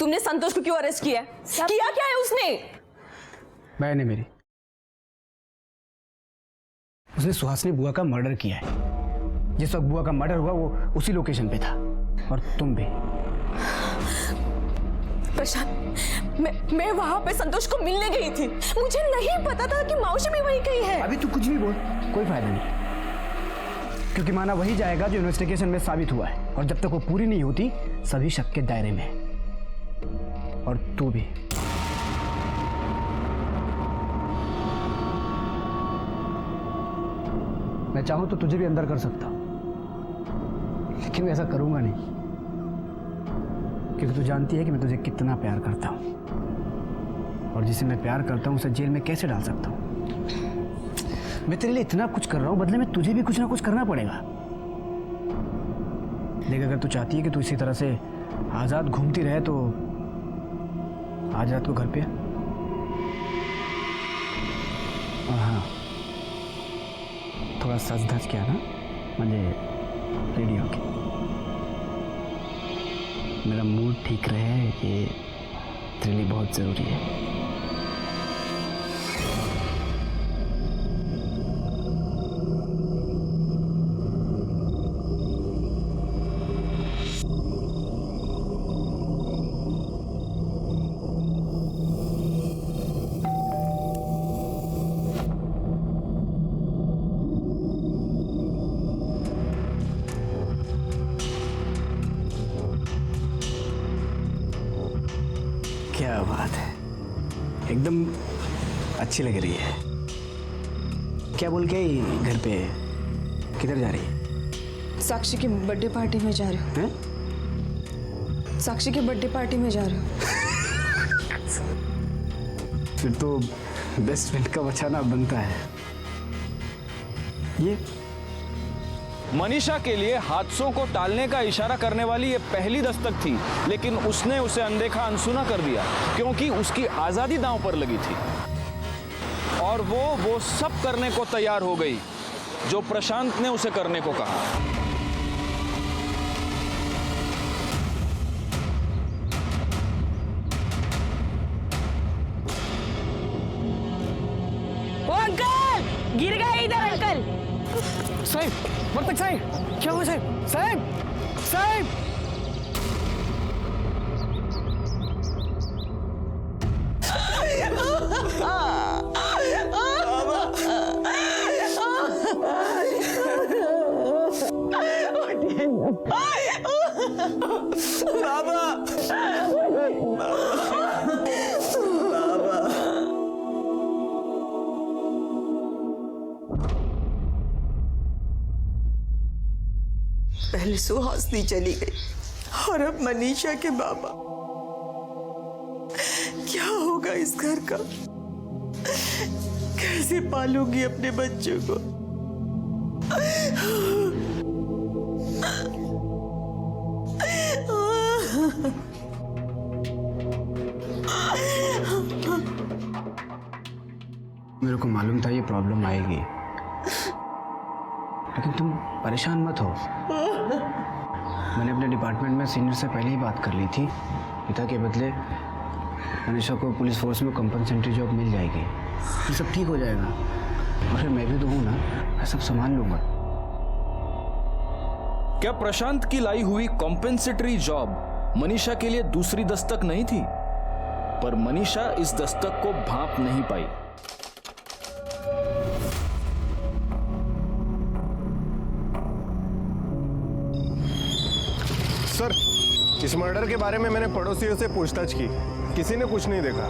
तुमने संतोष को क्यों अरेस्ट किया? किया क्या है उसने? बहन है मेरी, उसने सुहासिनी बुआ का मर्डर किया है। जिस वक्त बुआ का मर्डर हुआ वो उसी लोकेशन पे था, और तुम भी। प्रशांत, मैं वहां पे संतोष को मिलने गई थी। मुझे नहीं पता था कि मौसी भी वहीं गई है। अभी तू कुछ भी बोल, कोई फायदा नहीं, क्योंकि माना वही जाएगा जो इन्वेस्टिगेशन में साबित हुआ है, और जब तक वो पूरी नहीं होती सभी शक के दायरे में है, और तू भी। मैं चाहूं तो तुझे भी अंदर कर सकता हूं, लेकिन मैं ऐसा करूंगा नहीं, क्योंकि तू जानती है कि मैं तुझे कितना प्यार करता हूं, और जिसे मैं प्यार करता हूं उसे जेल में कैसे डाल सकता हूं। मैं तेरे लिए इतना कुछ कर रहा हूं, बदले में तुझे भी कुछ ना कुछ करना पड़ेगा। लेकिन अगर तू चाहती है कि तू इसी तरह से आजाद घूमती रहे तो आज रात को घर पे। और हाँ, थोड़ा सच धज किया ना, म्हणजे रेडी होके। मेरा मूड ठीक रहे, ये तेरे लिए बहुत जरूरी है। क्या बात है, एकदम अच्छी लग रही है। क्या बोल के घर पे? किधर जा रही है? साक्षी की बर्थडे पार्टी में जा रहे हो? साक्षी की बर्थडे पार्टी में जा रहे हो? फिर तो बेस्ट फ्रेंड का बचाना बनता है। ये मनीषा के लिए हादसों को टालने का इशारा करने वाली ये पहली दस्तक थी, लेकिन उसने उसे अनदेखा अनसुना कर दिया, क्योंकि उसकी आजादी दांव पर लगी थी, और वो सब करने को तैयार हो गई जो प्रशांत ने उसे करने को कहा। ओ अंकल, गिर गए इधर अंकल। साहिब, मत तक साहिब, क्या हुआ साहिब? साहिब, साहिब। पहले सुहासिनी चली गई और अब मनीषा के बाबा। क्या होगा इस घर का? कैसे पालूंगी अपने बच्चों को? मेरे को मालूम था ये प्रॉब्लम आएगी, लेकिन तुम परेशान मत हो। मैंने अपने डिपार्टमेंट में सीनियर से पहले ही बात कर ली थी। पिता के बदले मनीषा को पुलिस फोर्स में कंपनसेटरी जॉब मिल जाएगी, ये सब ठीक हो जाएगा। और फिर मैं भी तो हूँ ना, मैं सब संभाल लूंगा। क्या प्रशांत की लाई हुई कॉम्पेंसेटरी जॉब मनीषा के लिए दूसरी दस्तक नहीं थी? पर मनीषा इस दस्तक को भांप नहीं पाई। सर, इस मर्डर के बारे में मैंने पड़ोसियों से पूछताछ की, किसी ने कुछ नहीं देखा।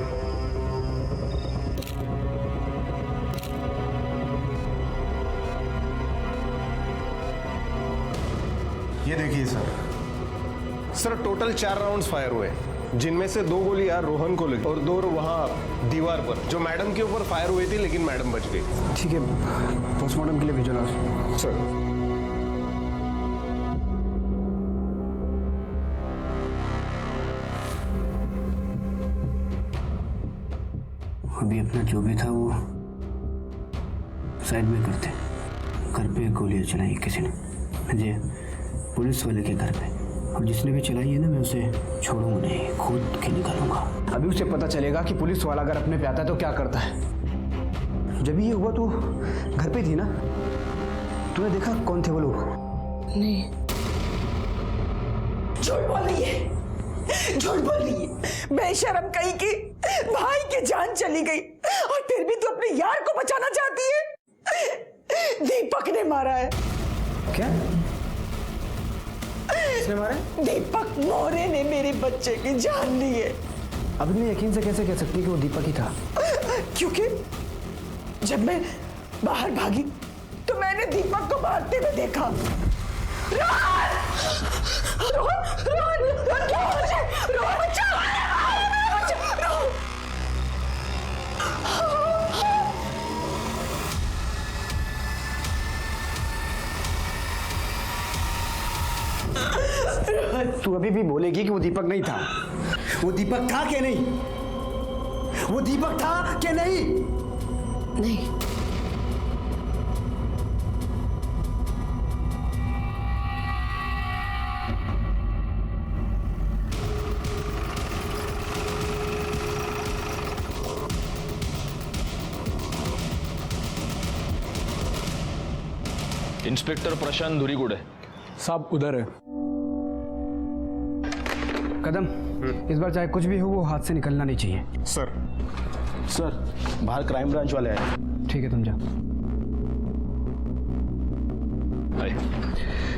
ये देखिए सर, टोटल 4 राउंड्स फायर हुए, जिनमें से 2 गोलियां रोहन को लगी और 2 वहां दीवार पर जो मैडम के ऊपर फायर हुई थी, लेकिन मैडम बच गई। ठीक है, पोस्टमार्टम के लिए भेजो ना सर। अभी अपना जो भी था वो साइड में करते। घर पे गोलियां चलाई किसी ने, मुझे पुलिस वाले के घर पे, और जिसने भी चलाई है ना, मैं उसे छोड़ूंगा नहीं, खुद के निकालूंगा। अभी उसे पता चलेगा कि पुलिस वाला अगर अपने पे आता है तो क्या करता है। जब ये हुआ तो घर पे थी ना, तूने देखा कौन थे वो लोग? नहीं। झूठ बोल रही है, झूठ बोल रही है। बेशरम कहीं की, भाई की जान चली गई और फिर भी तू अपने यार को बचाना चाहती है। दीपक ने मारा है। क्या? किसने मारा? दीपक मोरे ने मेरे बच्चे की जान ली है। अब इतने यकीन से कैसे कह सकती कि वो दीपक ही था? क्योंकि जब मैं बाहर भागी तो मैंने दीपक को भागते हुए देखा। रोहन! रोहन! रोहन! रोहन क्या हो रहा है? रोहन बच्चा! रोहन! तू अभी भी बोलेगी कि वो दीपक नहीं था? वो दीपक था कि नहीं? वो दीपक था कि नहीं? नहीं। इंस्पेक्टर प्रशांत धुरीगुड़े साहब उधर है। कदम, इस बार चाहे कुछ भी हो वो हाथ से निकलना नहीं चाहिए। सर बाहर क्राइम ब्रांच वाले आए। ठीक है, तुम जाओ। Hi,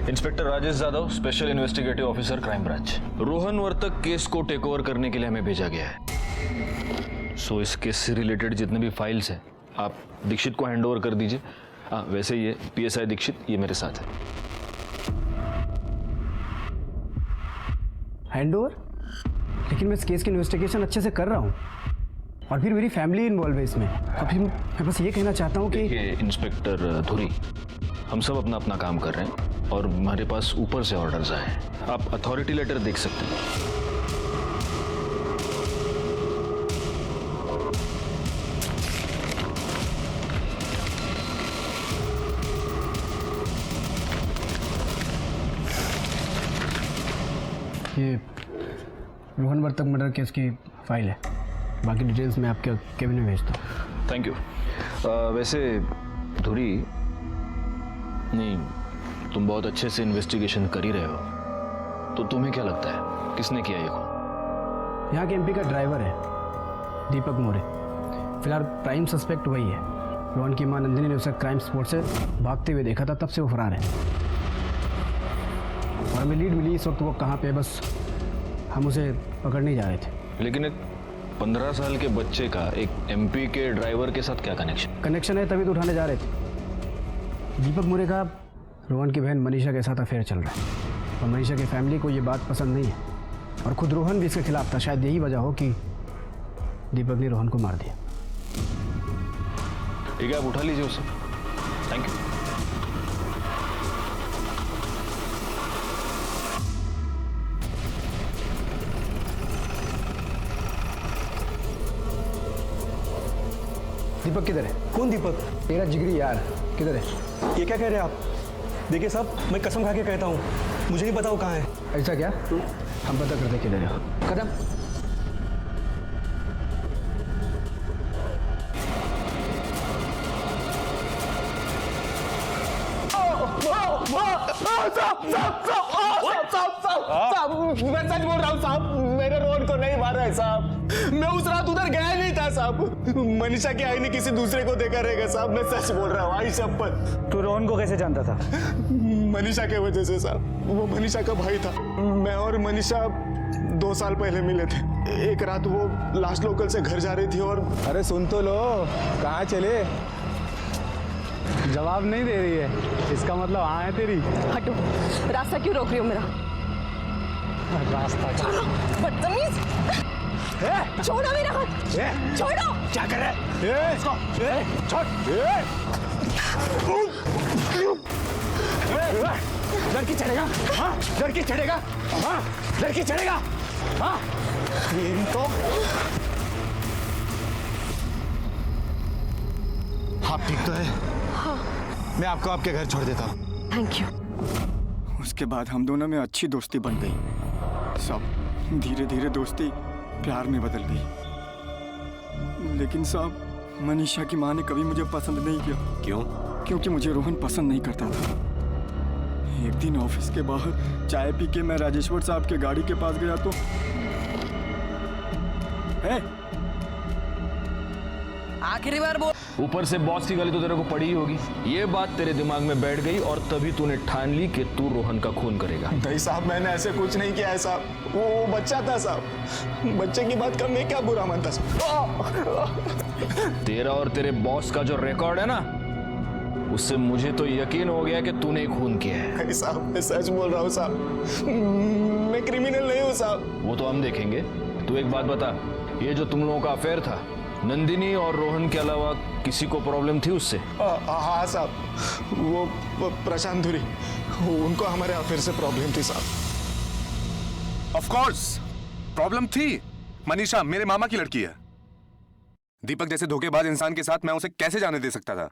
inspector Rajesh Yadav, special investigative officer, crime branch. Rohan Vartak case को टेक ओवर करने के लिए हमें भेजा गया है। सो इस केस से रिलेटेड जितने भी फाइल्स हैं आप दीक्षित को हैंड ओवर कर दीजिए। वैसे ये PSI दीक्षित ये मेरे साथ है। Hand over? लेकिन मैं इस केस की इन्वेस्टिगेशन अच्छे से कर रहा हूँ और फिर मेरी फैमिली इन्वॉल्व है इसमें। और फिर मैं बस ये कहना चाहता हूँ कि देखिए इंस्पेक्टर धुरी, हम सब अपना अपना काम कर रहे हैं और हमारे पास ऊपर से ऑर्डर्स आए हैं। आप अथॉरिटी लेटर देख सकते हैं। ये रोहन वर्तक मर्डर केस की फाइल है। बाकी डिटेल्स मैं आपके कैबिन में भेजता हूँ। Thank you. वैसे धुरी, नहीं, तुम बहुत अच्छे से इन्वेस्टिगेशन कर ही रहे हो, तो तुम्हें क्या लगता है किसने किया ये खून? यहाँ के MP का ड्राइवर है दीपक मोरे। फिलहाल प्राइम सस्पेक्ट वही है। रोहन की मां नंदिनी ने उसे क्राइम स्पॉट से भागते हुए देखा था, तब से वो फरार है। और हमें लीड मिली इस वक्त वो कहाँ पे है, बस हम उसे पकड़ने जा रहे थे। लेकिन एक 15 साल के बच्चे का एक MP के ड्राइवर के साथ क्या कनेक्शन है, तभी तो उठाने जा रहे थे। दीपक मोरे का रोहन की बहन मनीषा के साथ अफेयर चल रहा है और मनीषा की फैमिली को ये बात पसंद नहीं है और खुद रोहन भी इसके खिलाफ था। शायद यही वजह हो कि दीपक ने रोहन को मार दिया। ठीक है, आप उठा लीजिए उसे। Thank you. दीपक किधर है? कौन दीपक? तेरा जिगरी यार किधर है? ये क्या कह रहे हैं आप? देखिए साहब, मैं कसम खा के कहता हूँ, मुझे नहीं पता वो कहाँ है। ऐसा क्या? हम पता करते किधर है। कदम। मैं सच बोल रहा हूँ साहब, मेरे रोहन को नहीं मारा है साहब। मैं उस रात उधर गया नहीं था साहब। मनीषा की आई ने किसी दूसरे को देखा रहेगा साहब, मैं सच बोल रहा हूँ, आई शपथ। तू रोहन को कैसे जानता था? मनीषा के वजह से साहब। वो मनीषा का भाई था। मैं और मनीषा 2 साल पहले मिले थे। एक रात वो लास्ट लोकल से घर जा रही थी और अरे सुन तो लो, कहाँ चले? जवाब नहीं दे रही है, इसका मतलब हाँ है तेरी। हटो, रास्ता क्यों रोक रही हो मेरा? रास्ता छोड़ो, बदतमीज! छोड़ो मेरा हाथ! छोड़ो! क्या कर रहे हैं? छोड़! लड़की चढ़ेगा? हाँ, लड़की चढ़ेगा? हाँ, लड़की चढ़ेगा? हाँ, इनको आप ठीक तो है? हाँ। मैं आपको आपके घर छोड़ देता हूँ। Thank you. उसके बाद हम दोनों में अच्छी दोस्ती बन गई। सब धीरे धीरे दोस्ती प्यार में बदल गई। लेकिन साहब, मनीषा की माँ ने कभी मुझे पसंद नहीं किया। क्यों? क्योंकि मुझे रोहन पसंद नहीं करता था। एक दिन ऑफिस के बाहर चाय पी के मैं राजेश्वर साहब के गाड़ी के पास गया तो आखिरी बार बोल। ऊपर से बॉस की गाली तो तेरे को पड़ी ही होगी। ये बात तेरे दिमाग में बैठ गई और तभी तूने ठान ली कि तू रोहन का खून करेगा। नहीं साहब, मैंने ऐसे कुछ नहीं किया है साहब। वो बच्चा था साहब। बच्चे की बात का मैं क्या बुरा मानता साहब। तेरा और तेरे बॉस का जो रिकॉर्ड है ना, उससे मुझे तो यकीन हो गया कि तूने ही खून किया है। नहीं साहब, मैं सच बोल रहा हूँ साहब। मैं क्रिमिनल नहीं हूँ साहब। वो तो हम देखेंगे। तू एक बात बता, ये जो तुम लोगों का अफेयर था, नंदिनी और रोहन के अलावा किसी को प्रॉब्लम थी उससे? हाँ साहब, वो प्रशांत धुरी, उनको हमारे अफेयर से प्रॉब्लम थी साहब। ऑफ कोर्स प्रॉब्लम थी। मनीषा मेरे मामा की लड़की है। दीपक जैसे धोखेबाज इंसान के साथ मैं उसे कैसे जाने दे सकता था?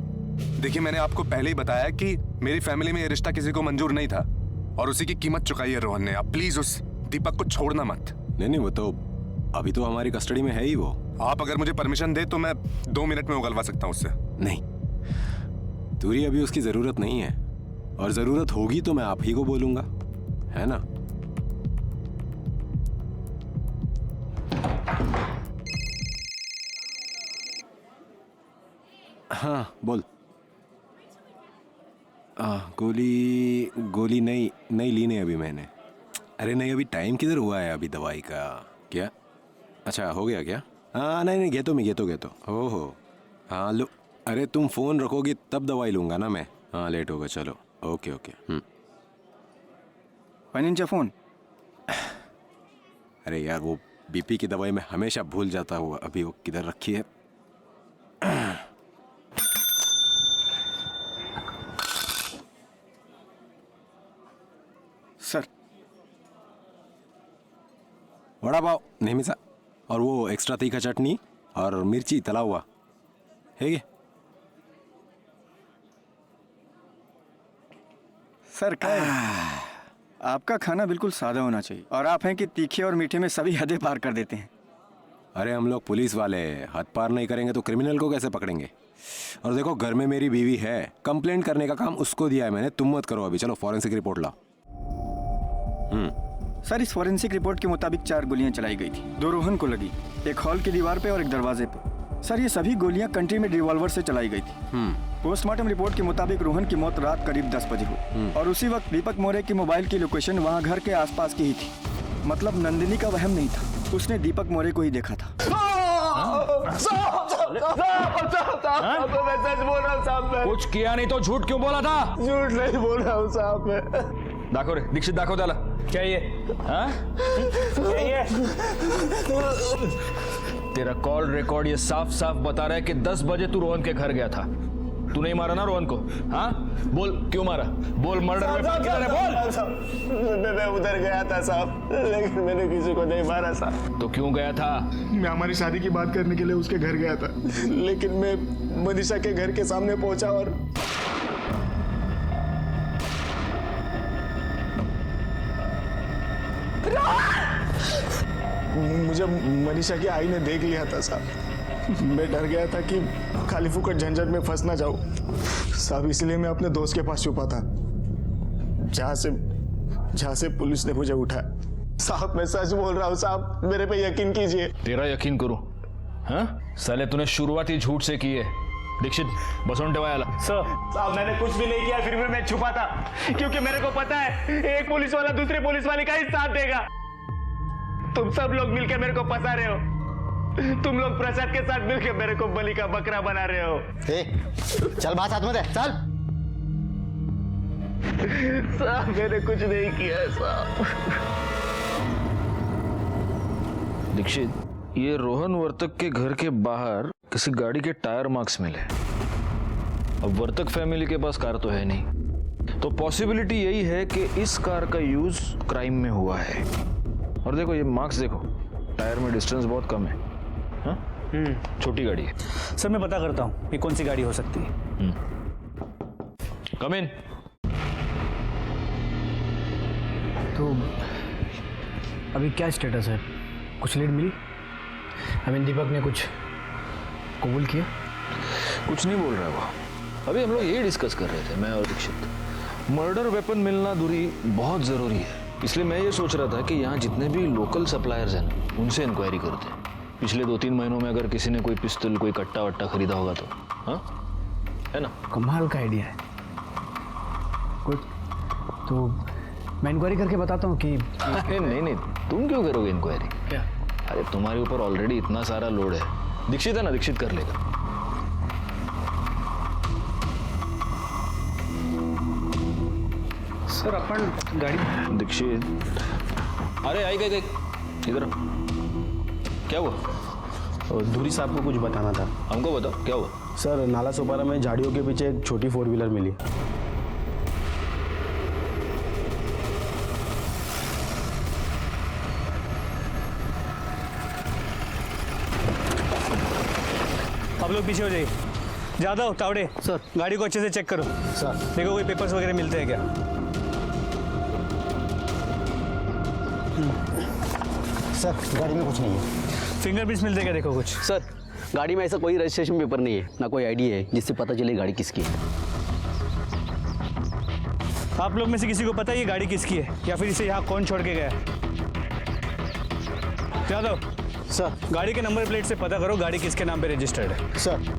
देखिए, मैंने आपको पहले ही बताया कि मेरी फैमिली में ये रिश्ता किसी को मंजूर नहीं था और उसी की कीमत चुकाई है रोहन ने। आप प्लीज उस दीपक को छोड़ना मत। नहीं, वो तो अभी तो हमारी कस्टडी में है ही वो। आप अगर मुझे परमिशन दे तो मैं 2 मिनट में उगलवा सकता हूँ उससे। नहीं, दूरी अभी उसकी जरूरत नहीं है, और जरूरत होगी तो मैं आप ही को बोलूंगा, है ना? हाँ बोल। गोली नहीं ली नहीं अभी मैंने। अरे नहीं, अभी टाइम किधर हुआ है अभी दवाई का? क्या? अच्छा, हो गया क्या? हाँ नहीं, गेतो ओहो हाँ लो। अरे तुम फोन रखोगी तब दवाई लूंगा ना मैं। हाँ लेट होगा, चलो ओके। Financial phone. अरे यार, वो बीपी की दवाई मैं हमेशा भूल जाता हूँ। अभी वो किधर रखी है? सर, वड़ा पाव नेहमीचा, और वो एक्स्ट्रा तीखा चटनी और मिर्ची तला हुआ है क्या? सर क्या है? आपका खाना बिल्कुल सादा होना चाहिए, और आप हैं कि तीखे और मीठे में सभी हदें पार कर देते हैं। अरे हम लोग पुलिस वाले हद पार नहीं करेंगे तो क्रिमिनल को कैसे पकड़ेंगे? और देखो, घर में मेरी बीवी है, कंप्लेंट करने का काम उसको दिया है मैंने। तुम मत करो अभी, चलो फॉरेंसिक रिपोर्ट लाओ। सर, इस फॉरेंसिक रिपोर्ट के मुताबिक 4 गोलियां चलाई गई थी। 2 रोहन को लगी, एक हॉल की दीवार पे और एक दरवाजे पे। सर, ये सभी गोलियां कंट्रीमेड रिवॉल्वर से चलाई गई थी। पोस्टमार्टम रिपोर्ट के मुताबिक रोहन की मौत रात करीब 10 बजे हुई, और उसी वक्त दीपक मोरे की मोबाइल की लोकेशन वहां घर के आसपास की ही थी। मतलब नंदिनी का वहम नहीं था, उसने दीपक मोरे को ही देखा था। मैं सच बोल रहा हूँ साहब। कुछ किया नहीं तो झूठ क्यों बोला था? झूठ नहीं बोल रहा हूँ साहब मैं। दाखो रे दीक्षित, दाखो त्याला। क्या ये? हाँ? तेरा कॉल रिकॉर्ड ये साफ साफ बता रहा है कि 10 बजे तू रोहन के घर गया था। तू नहीं मारा ना रोहन को? हाँ बोल, क्यों मारा? बोल, मर्डर में किधर है? बोल। मैं उधर गया था साहब, लेकिन मैंने किसी को नहीं मारा साहब। तो क्यों गया था? मैं हमारी शादी की बात करने के लिए उसके घर गया था, लेकिन मैं मनीषा के घर के सामने पहुंचा और मुझे मनीषा की आई ने देख लिया था साहब। मैं डर गया था कि खाली फुकट झंझट में फंस ना जाऊं साहब, इसलिए मैं अपने दोस्त के पास छुपा था, जहां से पुलिस ने मुझे उठाया। साहब मैं सच बोल रहा हूँ साहब, मेरे पे यकीन कीजिए। तेरा यकीन करूं? हाँ साले, तूने शुरुआत ही झूठ से की है। दीक्षित बसों टेवायाला। साहब मैंने कुछ भी नहीं किया, फिर भी मैं छुपा था, क्योंकि मेरे को पता है एक पुलिस वाला दूसरे पुलिस वाले का ही साथ देगा। तुम सब लोग मिलकर मेरे को फंसा रहे हो। तुम लोग प्रसाद के साथ मिलकर मेरे को बलि का बकरा बना रहे हो। चल बात साथ में दे, चल। साहब मैंने कुछ नहीं किया साहब। दीक्षित, ये रोहन वर्तक के घर के बाहर किसी गाड़ी के टायर मार्क्स मिले। अब वर्तक फैमिली के पास कार तो है नहीं, तो पॉसिबिलिटी यही है कि इस कार का यूज क्राइम में हुआ है। और देखो ये मार्क्स देखो, टायर में डिस्टेंस बहुत कम है। हाँ? छोटी गाड़ी है। सर मैं पता करता हूँ ये कौन सी गाड़ी हो सकती है। कम इन। तो अभी क्या स्टेटस है? कुछ लीड मिली? दीपक ने कुछ कबूल किया? कुछ नहीं बोल रहा वो। अभी हम लोग यही डिस्कस कर रहे थे, मैं और दीक्षित। मर्डर वेपन मिलना दूरी बहुत ज़रूरी है, इसलिए मैं ये सोच रहा था कि यहाँ जितने भी लोकल सप्लायर्स हैं ना, उनसे इंक्वायरी करते हैं। पिछले 2-3 महीनों में अगर किसी ने कोई पिस्तौल, कोई कट्टा वट्टा खरीदा होगा तो, हाँ, है ना? कमाल का आइडिया है। कुछ तो मैं इंक्वायरी करके बताता हूँ कि अरे नहीं, तुम क्यों करोगे इंक्वायरी? क्या? अरे तुम्हारे ऊपर ऑलरेडी इतना सारा लोड है। दीक्षित है ना, दीक्षित कर लेगा। सर अपन गाड़ी। दीक्षित, अरे आई गए इधर। क्या हुआ? धुरी साहब को कुछ बताना था। हमको बताओ क्या हुआ? सर, नाला सोपारा में झाड़ियों के पीछे एक छोटी 4 व्हीलर मिली। आप लोग पीछे हो जाइए। ज़्यादा हो तावड़े। सर। गाड़ी को अच्छे से चेक करो। सर। देखो कोई पेपर्स वगैरह मिलते हैं क्या? सर, गाड़ी में कुछ नहीं है। फिंगरप्रिंट्स मिलते हैं क्या? देखो कुछ। सर, गाड़ी में ऐसा कोई रजिस्ट्रेशन पेपर नहीं है, ना कोई आईडी है जिससे पता चले गाड़ी किसकी है। आप लोग में से किसी को पता है ये गाड़ी किसकी है, या फिर इसे यहाँ कौन छोड़ के गया है? यादव, सर। गाड़ी के नंबर प्लेट से पता करो गाड़ी किसके नाम पे रजिस्टर्ड है। सर।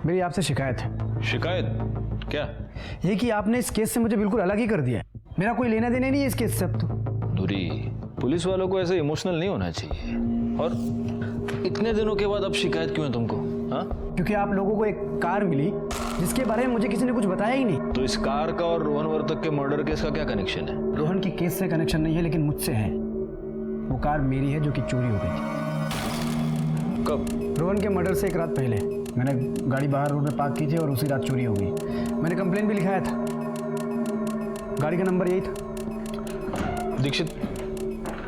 मेरी आपसे शिकायत है। शिकायत? क्या? ये कि आपने इस केस से मुझे बिल्कुल अलग ही कर दिया है। मेरा कोई लेना देना नहीं है इस केस से अब तो। दूरी, पुलिस वालों को ऐसे इमोशनल नहीं होना चाहिए। और इतने दिनों के बाद अब शिकायत क्यों है तुमको? हाँ, क्योंकि आप लोगों को एक कार मिली जिसके बारे में मुझे किसी ने कुछ बताया ही नहीं। तो इस कार का और रोहन वर्तक के मर्डर केस का क्या कनेक्शन है? रोहन की केस से कनेक्शन नहीं है, लेकिन मुझसे है। वो कार मेरी है जो कि चोरी हो गई थी। कब? रोहन के मर्डर से एक रात पहले मैंने गाड़ी बाहर रोड में पार्क की थी और उसी रात चोरी हो गई। मैंने कंप्लेन भी लिखाया था। गाड़ी का नंबर यही था। दीक्षित,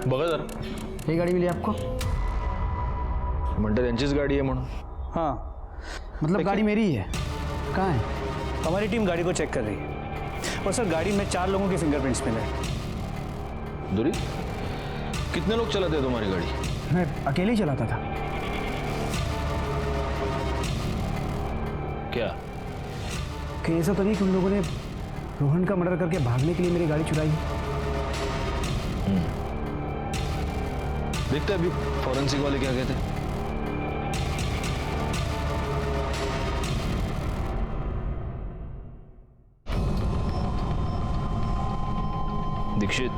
बघा जरा, यही गाड़ी मिली आपको? म्हणतात यांचीच गाडी आहे म्हणून। हाँ, मतलब गाड़ी मेरी ही है। कहाँ है? हमारी टीम गाड़ी को चेक कर रही है और सर गाड़ी में 4 लोगों के फिंगरप्रिंट्स मिले हैं। दूरी, कितने लोग चलाते हैं तुम्हारी गाड़ी? मैं अकेले ही चलाता था। क्या? कहीं ऐसा तो नहीं कि उन लोगों ने रोहन का मर्डर करके भागने के लिए मेरी गाड़ी चुराई? देखते हैं अभी फॉरेंसिक वाले क्या कहते हैं। दीक्षित,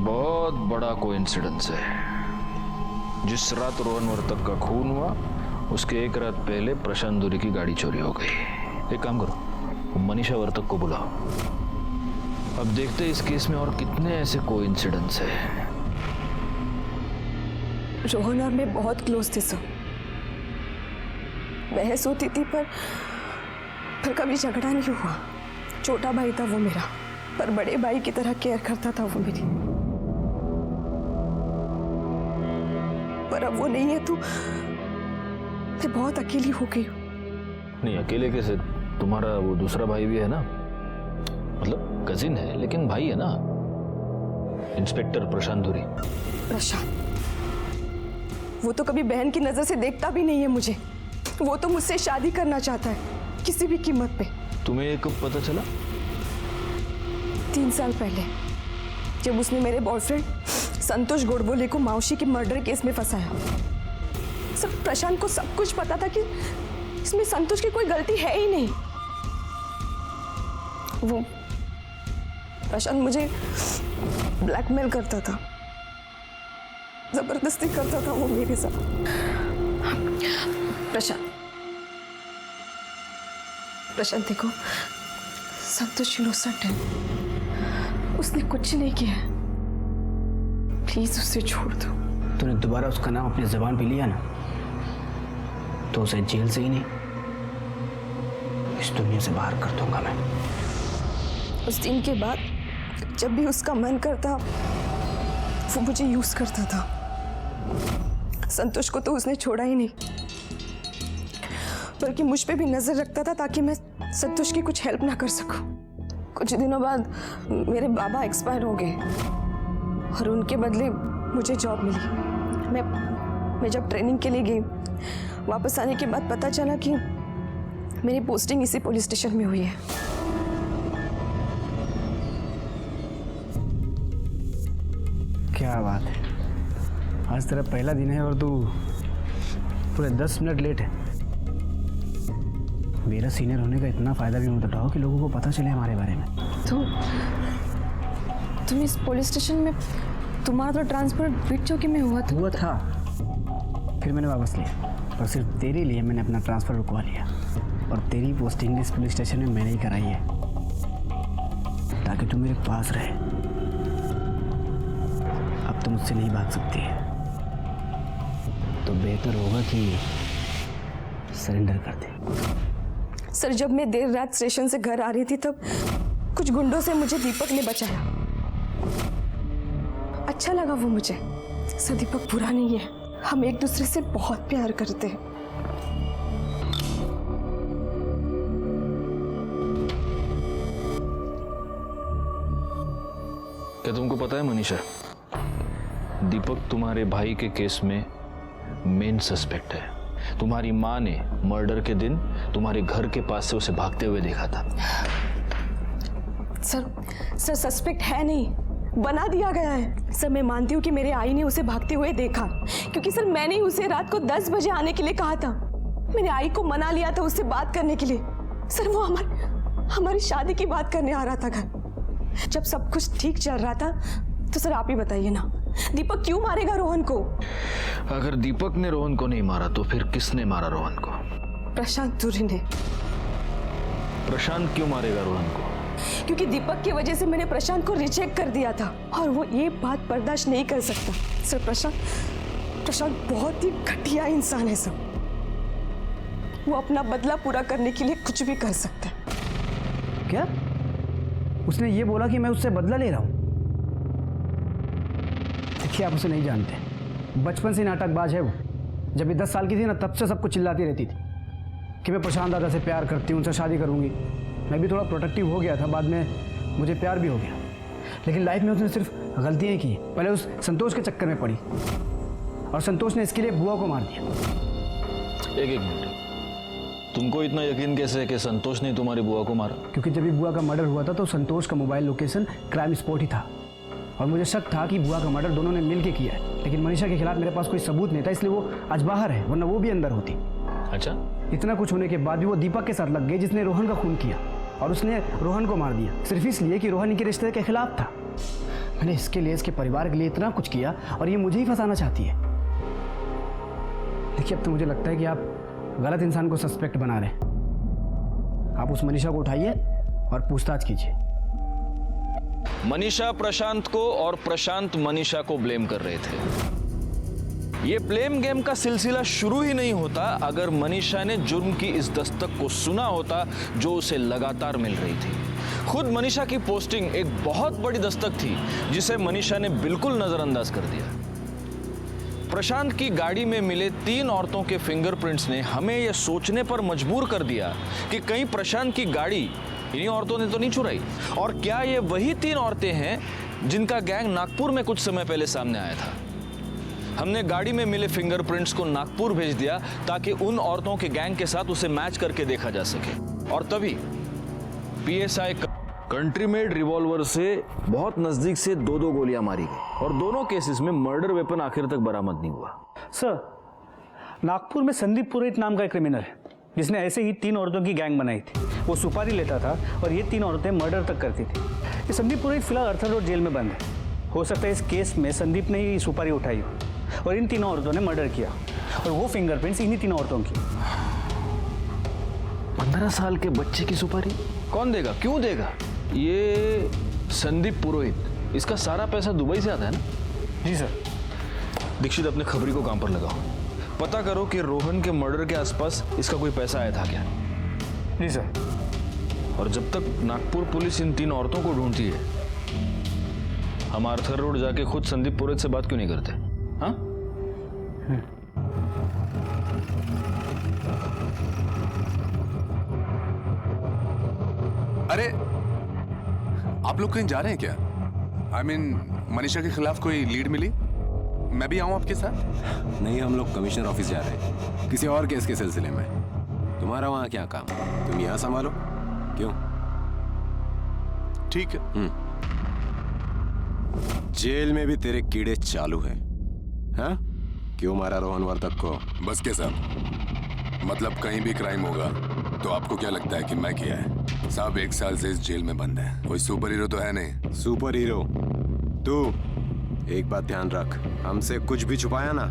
बहुत बड़ा कोइंसिडेंस है। जिस रात रोहन वर्तक का खून हुआ उसके एक रात पहले प्रशांत दूरी की गाड़ी चोरी हो गई। एक काम करो, मनीषा वर्तक को बुलाओ। अब देखते हैं इस केस में और कितने ऐसे कोइंसिडेंस है। रोहन और मैं बहुत क्लोज थे सर। बहस होती थी पर कभी झगड़ा नहीं हुआ। छोटा भाई था वो मेरा, पर बड़े भाई की तरह केयर करता था वो मेरी। पर अब वो नहीं है तो मैं बहुत अकेली हो गई हूँ। नहीं, अकेले कैसे? तुम्हारा वो दूसरा भाई भी है ना, मतलब कजिन है लेकिन भाई है ना, इंस्पेक्टर प्रशांत दूरी। प्रशांत, वो तो कभी बहन की नजर से देखता भी नहीं है मुझे। वो तो मुझसे शादी करना चाहता है किसी भी कीमत पे। तुम्हें ये कब पता चला? 3 साल पहले, जब उसने मेरे बॉयफ्रेंड संतोष गोडबोले को मावशी के मर्डर केस में फंसाया। सब प्रशांत को सब कुछ पता था कि इसमें संतोष की कोई गलती है ही नहीं। वो प्रशांत मुझे ब्लैकमेल करता था, जबरदस्ती करता था वो मेरे साथ। प्रशांत देखो, संतोष इनोसेंट है, उसने कुछ नहीं किया है। प्लीज उसे छोड़ दो। तूने दोबारा उसका नाम अपनी जुबान पे लिया ना, तो उसे जेल से ही नहीं, इस दुनिया से बाहर कर दूंगा मैं। उस दिन के बाद जब भी उसका मन करता वो मुझे यूज करता था। संतोष को तो उसने छोड़ा ही नहीं, बल्कि मुझ पे भी नजर रखता था ताकि मैं संतोष की कुछ हेल्प ना कर सकूं। कुछ दिनों बाद मेरे बाबा एक्सपायर हो गए और उनके बदले मुझे जॉब मिली। मैं जब ट्रेनिंग के लिए गई, वापस आने के बाद पता चला कि मेरी पोस्टिंग इसी पुलिस स्टेशन में हुई है। क्या बात है, आज तेरा पहला दिन है और तू पूरे 10 मिनट लेट है। मेरा सीनियर होने का इतना फायदा भी मत उठाओ कि लोगों को पता चले हमारे बारे में। तुम इस पुलिस स्टेशन में, तुम्हारा तो ट्रांसफर बीट चौकी में हुआ था। फिर मैंने वापस लिया और सिर्फ तेरे लिए मैंने अपना ट्रांसफर रुकवा लिया और तेरी पोस्टिंग इस पुलिस स्टेशन में मैंने ही कराई है ताकि तू मेरे पास रहे। अब तो मुझसे नहीं भाग सकती है, तो बेहतर होगा कि सरेंडर कर दे। सर, जब मैं देर रात स्टेशन से घर आ रही थी तब कुछ गुंडों से मुझे दीपक ने बचाया। अच्छा लगा वो मुझे। सर, दीपक बुरा नहीं है, हम एक दूसरे से बहुत प्यार करते हैं। क्या तुमको पता है मनीषा, दीपक तुम्हारे भाई के केस में मेन सस्पेक्ट है। तुम्हारी माँ ने मर्डर के दिन तुम्हारे घर के पास से उसे भागते हुए देखा था। सर सस्पेक्ट है नहीं, बना दिया गया है। सर, मैं मानती हूँ कि मेरे आई ने उसे भागते हुए देखा, क्योंकि सर मैंने उसे रात को 10 बजे आने के लिए कहा था। मेरे आई को मना लिया था उससे बात करने के लिए। सर, वो हमारी शादी की बात करने आ रहा था घर। जब सब कुछ ठीक चल रहा था तो सर आप ही बताइए ना, दीपक क्यों मारेगा रोहन को? अगर दीपक ने रोहन को नहीं मारा तो फिर किसने मारा रोहन को? प्रशांत तुरी ने। प्रशांत क्यों मारेगा रोहन को? क्योंकि दीपक की वजह से मैंने प्रशांत को रिजेक्ट कर दिया था और वो ये बात बर्दाश्त नहीं कर सकता। सर, प्रशांत बहुत ही घटिया इंसान है सर। वो अपना बदला पूरा करने के लिए कुछ भी कर सकता है। क्या उसने ये बोला कि मैं उससे बदला ले रहा हूं? देखिए, आप उसे नहीं जानते, बचपन से नाटकबाज है वो। जब ये 10 साल की थी ना, तब से सबको चिल्लाती रहती थी कि मैं प्रशांत दादा से प्यार करती हूँ, उनसे शादी करूँगी। मैं भी थोड़ा प्रोटेक्टिव हो गया था, बाद में मुझे प्यार भी हो गया। लेकिन लाइफ में उसने सिर्फ गलतियाँ की। पहले उस संतोष के चक्कर में पड़ी और संतोष ने इसके लिए बुआ को मार दिया। एक मिनट, तुमको इतना यकीन कैसे है कि संतोष ने तुम्हारी बुआ को मारा? क्योंकि जब भी बुआ का मर्डर हुआ था तो संतोष का मोबाइल लोकेशन क्राइम स्पॉट ही था और मुझे शक था कि बुआ का मर्डर दोनों ने मिलके किया है। लेकिन मनीषा के खिलाफ मेरे पास कोई सबूत नहीं था, इसलिए वो आज बाहर है, वरना वो भी अंदर होती। अच्छा, इतना कुछ होने के बाद भी वो दीपक के साथ लग गए, जिसने रोहन का खून किया, और उसने रोहन को मार दिया सिर्फ इसलिए कि रोहन इनके रिश्ते के खिलाफ था। मैंने इसके लिए, इसके परिवार के लिए इतना कुछ किया और ये मुझे ही फंसाना चाहती है। देखिए, अब तो मुझे लगता है कि आप गलत इंसान को सस्पेक्ट बना रहे हैं। आप उस मनीषा को उठाइए और पूछताछ कीजिए। मनीषा प्रशांत को और प्रशांत मनीषा को ब्लेम कर रहे थे। ये ब्लेम गेम का सिलसिला शुरू ही नहीं होता अगर मनीषा ने जुर्म की इस दस्तक को सुना होता जो उसे लगातार मिल रही थी। खुद मनीषा की पोस्टिंग एक बहुत बड़ी दस्तक थी जिसे मनीषा ने बिल्कुल नजरअंदाज कर दिया। प्रशांत की गाड़ी में मिले 3 औरतों के फिंगरप्रिंट्स ने हमें यह सोचने पर मजबूर कर दिया कि कहीं प्रशांत की गाड़ी इन्हीं औरतों ने तो नहीं चुराई। और क्या ये वही 3 औरतें हैं जिनका गैंग नागपुर में कुछ समय पहले सामने आया था? हमने गाड़ी में मिले फिंगरप्रिंट्स को नागपुर भेज दिया ताकि उन औरतों के गैंग के साथ उसे मैच करके देखा जा सके। और तभी पीएसआई कंट्री मेड रिवॉल्वर से बहुत नजदीक से 2-2 गोलियां मारी गई और दोनों केसेस में मर्डर वेपन आखिर तक बरामद नहीं हुआ। सर, नागपुर में संदीप पुरोहित नाम का एक क्रिमिनल है जिसने ऐसे ही 3 औरतों की गैंग बनाई थी। वो सुपारी लेता था और ये 3 औरतें मर्डर तक करती थी। ये संदीप पुरोहित फिलहाल अर्थर रोड जेल में बंद है। हो सकता है इस केस में संदीप ने ही सुपारी उठाई हो और इन 3 औरतों ने मर्डर किया और वो फिंगरप्रिंट्स इन्हीं 3 औरतों की। 15 साल के बच्चे की सुपारी कौन देगा, क्यों देगा? ये संदीप पुरोहित, इसका सारा पैसा दुबई से आता है ना? जी सर। दीक्षित, अपने खबरी को काम पर लगाओ, पता करो कि रोहन के मर्डर के आसपास इसका कोई पैसा आया था क्या। जी सर। और जब तक नागपुर पुलिस इन 3 औरतों को ढूंढती है, हम आर्थर रोड जाके खुद संदीप पुरोहित से बात क्यों नहीं करते? हाँ? अरे आप लोग कहीं जा रहे हैं क्या? I mean, मनीषा के खिलाफ कोई लीड मिली? मैं भी आऊं आपके साथ? नहीं, हम लोग कमिश्नर ऑफिस जा रहे हैं किसी और केस के सिलसिले में। तुम्हारा वहां क्या काम? तुम यहाँ संभालो। क्यों? ठीक है। जेल में भी तेरे कीड़े चालू है। हाँ? क्यों मारा रोहन वर्तक को? बस के साहब, मतलब कहीं भी क्राइम होगा तो आपको क्या लगता है कि मैं किया है? साहब 1 साल से इस जेल में बंद है, कोई सुपर हीरो तो है नहीं। सुपर हीरो तू? एक बात ध्यान रख, हमसे कुछ भी छुपाया ना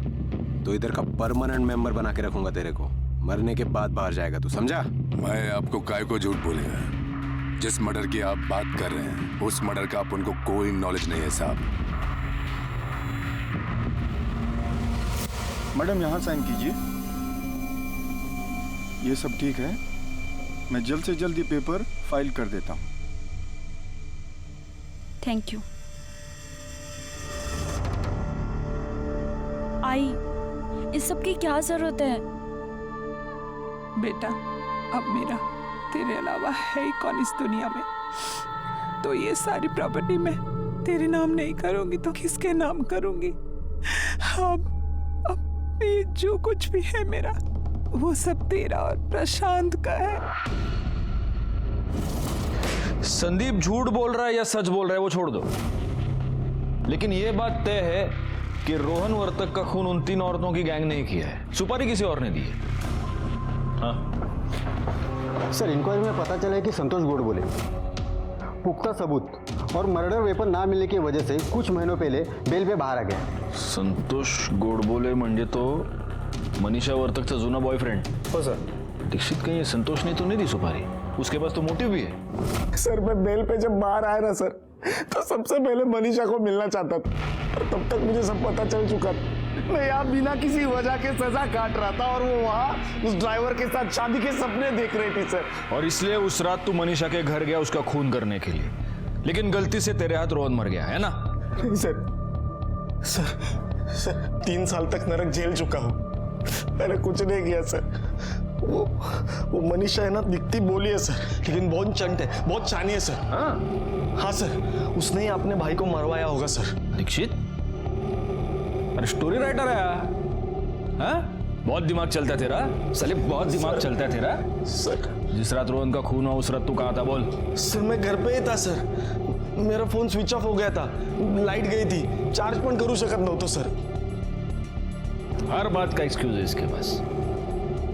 तो इधर का परमानेंट मेंबर बना के रखूंगा तेरे को। मरने के बाद बाहर जाएगा तू, समझा? मैं आपको काय को झूठ बोलेगा? जिस मर्डर की आप बात कर रहे हैं उस मर्डर का आप उनको कोई नॉलेज नहीं है साहब। मैडम यहाँ साइन कीजिए। ये सब ठीक है, मैं जल्द से जल्द ये पेपर फाइल कर देता हूँ। Thank you. आई, इस सब की क्या जरूरत है? बेटा, अब मेरा तेरे अलावा है ही कौन इस दुनिया में? तो ये सारी प्रॉपर्टी मैं तेरे नाम नहीं करूंगी तो किसके नाम करूंगी? अब ये जो कुछ भी है मेरा, वो सब तेरा और प्रशांत का है। संदीप झूठ बोल रहा है या सच बोल रहा है वो छोड़ दो, लेकिन ये बात तय है कि रोहन वर्तक का खून उन 3 औरतों की गैंग ने किया है, सुपारी किसी और ने दी है। हाँ सर, इंक्वायरी में पता चला है कि संतोष गोडबोले पुख्ता सबूत और मर्डर वेपन ना मिलने की वजह से कुछ महीनों पहले बेल पे बाहर आ गया। संतोष गोडबोले म्हणजे तो मनीषा वर्तकचा जुना बॉयफ्रेंड? हो सर। दीक्षित, कहीं संतोष ने तो नहीं दी सुपारी? उसके पास तो मोटिव भी है। सर, मैं बेल पे जब बाहर आया ना सर, तो सबसे पहले मनीषा को मिलना चाहता था और तब तक मुझे सब पता चल चुका था। मैं यहाँ बिना किसी वजह के सजा काट रहा था और वो वहाँ उस ड्राइवर के साथ शादी के सपने देख रही थी सर। और इसलिए उस रात तू मनीषा के घर गया उसका खून करने के लिए, लेकिन गलती से तेरे हाथ रोहन मर गया है ना? नहीं सर, सर 3 साल तक नरक झेल चुका हूँ, मैंने कुछ नहीं किया सर। वो मनीषा है ना, दिखती बोली है सर, लेकिन बहुत चंट है, बहुत चानी है सर। हाँ सर, उसने ही अपने भाई को मरवाया होगा सर। दीक्षित, अरे स्टोरी राइटर है हाँ? बहुत दिमाग चलता है तेरा साले, बहुत दिमाग चलता है तेरा सर। जिस रात रोहन का खून हुआ उस रात तू कहाँ था बोल? सर मैं घर पे ही था सर, मेरा फोन स्विच ऑफ हो गया था, लाइट गई थी, चार्ज पण करू शकत नव्हतो सर। हर बात का एक्सक्यूज है इसके पास।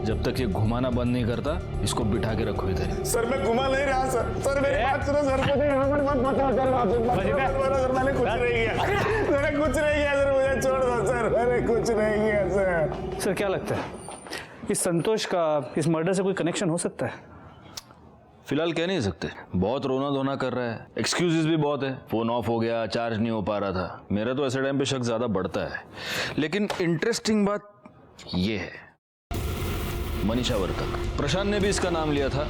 जब तक ये घुमाना बंद नहीं करता इसको बिठा के रखो इधर। सर मैं घुमा नहीं रहा सर, सर मेरी बात सुनो सर, मैंने कुछ नहीं किया, मैंने कुछ नहीं किया सर, मुझे छोड़ दो सर, मैंने कुछ नहीं किया सर। सर क्या लगता है इस संतोष का इस मर्डर से कोई कनेक्शन हो सकता है? फिलहाल कह नहीं सकते, बहुत रोना धोना कर रहा है, एक्सक्यूजेस भी बहुत है, फोन ऑफ हो गया, चार्ज नहीं हो पा रहा था। मेरा तो ऐसे टाइम पे शक ज्यादा बढ़ता है। लेकिन इंटरेस्टिंग बात ये है, मनीषा वर्तक, प्रशांत ने भी इसका नाम लिया था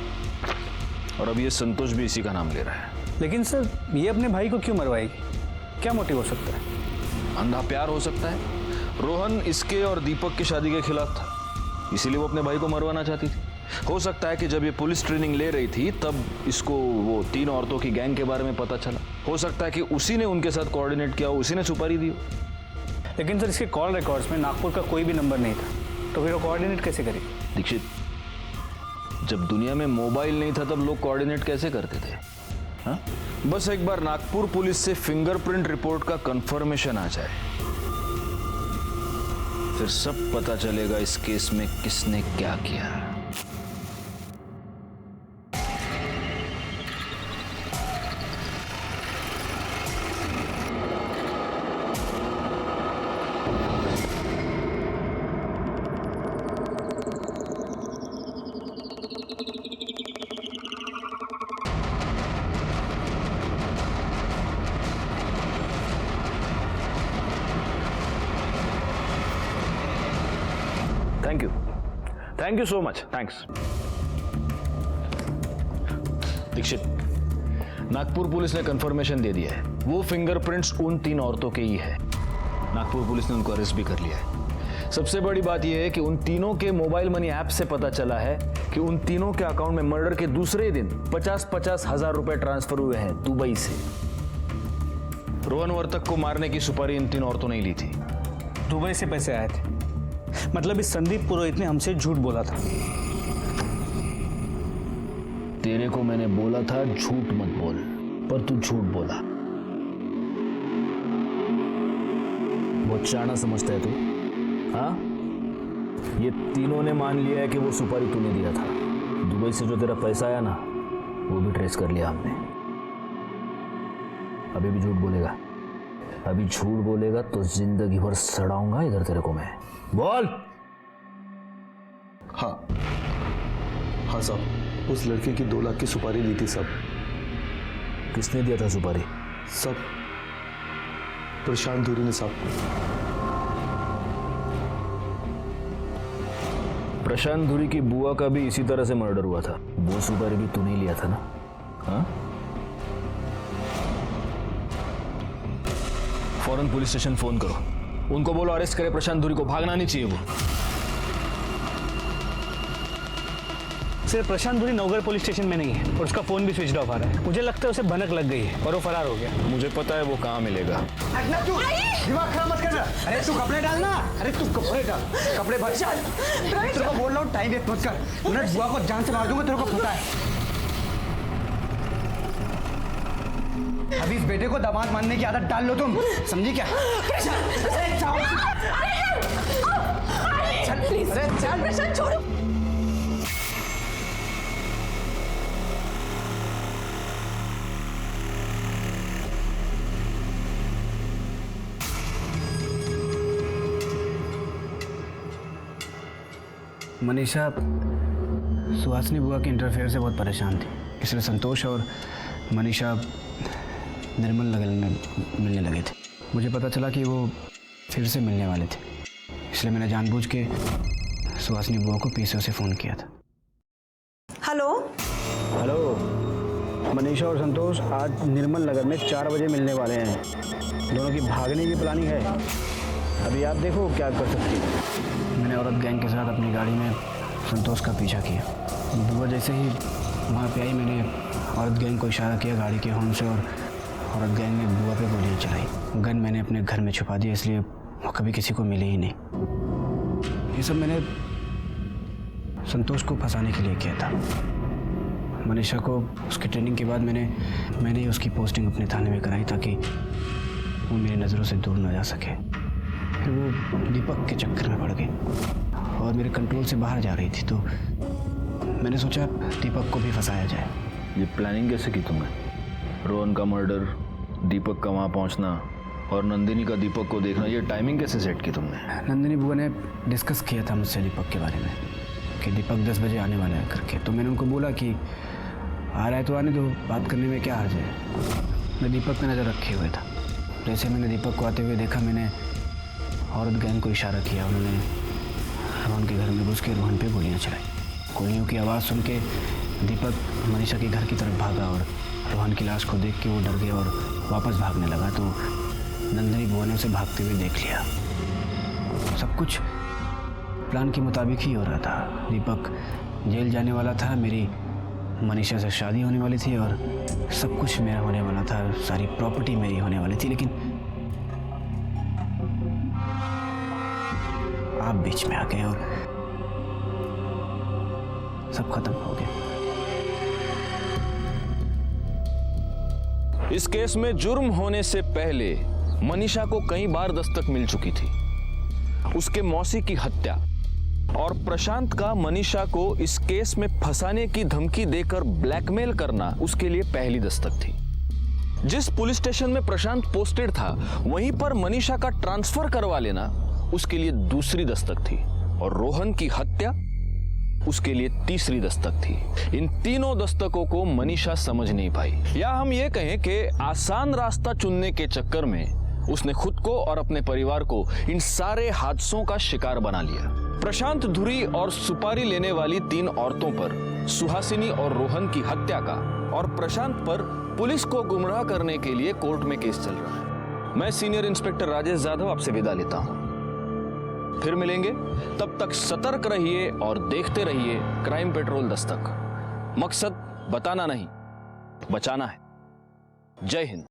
और अब ये संतोष भी इसी का नाम ले रहा है। लेकिन सर ये अपने भाई को क्यों मरवाएगी? क्या मोटिव हो सकता है? अंधा प्यार हो सकता है। रोहन इसके और दीपक की शादी के खिलाफ था, इसीलिए वो अपने भाई को मरवाना चाहती थी। हो सकता है कि जब ये पुलिस ट्रेनिंग ले रही थी तब इसको वो 3 औरतों की गैंग के बारे में पता चला। हो सकता है कि उसी ने उनके साथ कोऑर्डिनेट किया, उसी ने सुपारी दी। लेकिन सर इसके कॉल रिकॉर्ड्स में नागपुर का कोई भी नंबर नहीं था, तो फिर वो कोऑर्डिनेट कैसे करेगी? दीक्षित, जब दुनिया में मोबाइल नहीं था तब लोग कोऑर्डिनेट कैसे करते थे? हाँ? बस एक बार नागपुर पुलिस से फिंगरप्रिंट रिपोर्ट का कंफर्मेशन आ जाए, फिर सब पता चलेगा इस केस में किसने क्या किया। Thank you so much, thanks. Dixit, Nagpur police ने कंफर्मेशन दे दिया है, वो फिंगरप्रिंट्स उन 3 औरतों के ही है। नागपुर पुलिस ने उनको अरेस्ट भी कर लिया है। सबसे बड़ी बात यह है कि उन तीनों के मोबाइल मनी ऐप से पता चला है कि उन तीनों के अकाउंट में मर्डर के दूसरे दिन 50-50 हजार रुपए ट्रांसफर हुए हैं दुबई से। रोहन वर्तक को मारने की सुपारी इन 3 औरतों ने ली थी। दुबई से पैसे आए थे, मतलब इस संदीप पुरोहित ने हमसे झूठ बोला था। तेरे को मैंने बोला था झूठ मत बोल, पर तू झूठ बोला। बहुत शाना समझता है तू, हाँ? ये तीनों ने मान लिया है कि वो सुपारी तूने दिया था। दुबई से जो तेरा पैसा आया ना, वो भी ट्रेस कर लिया हमने। अभी भी झूठ बोलेगा? अभी झूठ बोलेगा तो जिंदगी भर सड़ाऊंगा इधर तेरे को मैं। बोल। हाँ साहब, उस लड़के की 2 लाख की सुपारी ली थी साहब। किसने दिया था सुपारी? सब प्रशांत धुरी ने साहब। प्रशांत धुरी की बुआ का भी इसी तरह से मर्डर हुआ था। वो सुपारी भी तूने लिया था ना? हाँ? फौरन पुलिस स्टेशन फोन करो, उनको बोलो अरेस्ट करे प्रशांत धुरी को, भागना नहीं चाहिए वो। सर, प्रशांत धुरी नवगढ़ पुलिस स्टेशन में नहीं है और उसका फोन भी स्विच ऑफ आ रहा है। मुझे लगता है उसे भनक लग गई है और वो फरार हो गया। मुझे पता है वो कहाँ मिलेगा। दिमाग खराब मत कर। अरे तू कपड़े डालना, अरे तू कपड़े डाल, कपड़े भर। तेरे को बोल रहा हूँ टाइम वेस्ट मत कर, मिनट बुआ को जान से मार दूंगा, तेरे को पता है। अभी इस बेटे को दामाद मानने की आदत डाल लो तुम, समझी क्या? अरे जाओ, प्लीज, अरे चल, प्रशांत छोड़ो। मनीषा सुहासिनी बुआ के इंटरफेयर से बहुत परेशान थी, इसलिए संतोष और मनीषा निर्मल नगर में मिलने लगे थे। मुझे पता चला कि वो फिर से मिलने वाले थे, इसलिए मैंने जानबूझ के सुहासिनी बुआ को पीसीओ से फ़ोन किया था। हेलो हेलो, मनीषा और संतोष आज निर्मल नगर में 4 बजे मिलने वाले हैं। दोनों की भागने की प्लानिंग है। अभी आप देखो क्या कर सकती है। मैंने औरत गैंग के साथ अपनी गाड़ी में संतोष का पीछा किया। बुआ जैसे ही वहाँ पे आई, मैंने औरत गैंग को इशारा किया गाड़ी के हॉर्न से और औरत गैंग ने बुआ पे गोलियाँ चलाई। गन मैंने अपने घर में छुपा दिया, इसलिए वो कभी किसी को मिली ही नहीं। ये सब मैंने संतोष को फंसाने के लिए किया था। मनीषा को उसकी ट्रेनिंग के बाद मैंने ही उसकी पोस्टिंग अपने थाने में कराई ताकि वो मेरी नज़रों से दूर ना जा सके। फिर वो दीपक के चक्कर में पड़ गई और मेरे कंट्रोल से बाहर जा रही थी, तो मैंने सोचा दीपक को भी फंसाया जाए। ये प्लानिंग कैसे की तुमने? रोहन का मर्डर, दीपक का वहाँ पहुँचना और नंदिनी का दीपक को देखना, ये टाइमिंग कैसे सेट की तुमने? नंदिनी बुआ ने डिस्कस किया था मुझसे दीपक के बारे में कि दीपक 10 बजे आने वाला है करके। तो मैंने उनको बोला कि आ रहा है तो आने दो, बात करने में क्या हर्ज है। मैं दीपक पे नज़र रखे हुए था। जैसे मैंने दीपक को आते हुए देखा, मैंने औरत गैंग को इशारा किया। उन्होंने रोहन के घर में घुस के रोहन पे गोलियाँ चलाई। गोलियों की आवाज़ सुन के दीपक मनीषा के घर की तरफ भागा और रोहन की लाश को देख के वो डर गया और वापस भागने लगा। तो नंदिनी बुआ ने उसे भागते हुए देख लिया। सब कुछ प्लान के मुताबिक ही हो रहा था। दीपक जेल जाने वाला था, मेरी मनीषा से शादी होने वाली थी और सब कुछ मेरा होने वाला था, सारी प्रॉपर्टी मेरी होने वाली थी। लेकिन आप बीच में आ गए और सब खत्म हो गया। इस केस में जुर्म होने से पहले मनीषा को कई बार दस्तक मिल चुकी थी। उसके मौसी की हत्या और प्रशांत का मनीषा को इस केस में फंसाने की धमकी देकर ब्लैकमेल करना उसके लिए पहली दस्तक थी। जिस पुलिस स्टेशन में प्रशांत पोस्टेड था, वहीं पर मनीषा का ट्रांसफर करवा लेना उसके लिए दूसरी दस्तक थी और रोहन की हत्या उसके लिए तीसरी दस्तक थी। इन तीनों दस्तकों को मनीषा समझ नहीं पाई, या हम ये कहें कि आसान रास्ता चुनने के चक्कर में उसने खुद को और अपने परिवार को इन सारे हादसों का शिकार बना लिया। प्रशांत धुरी और सुपारी लेने वाली 3 औरतों पर सुहासिनी और रोहन की हत्या का और प्रशांत पर पुलिस को गुमराह करने के लिए कोर्ट में केस चल रहा है। मैं सीनियर इंस्पेक्टर राजेश जाधव आपसे विदा लेता हूं। फिर मिलेंगे, तब तक सतर्क रहिए और देखते रहिए क्राइम पेट्रोल दस्तक। मकसद बताना नहीं, बचाना है। जय हिंद।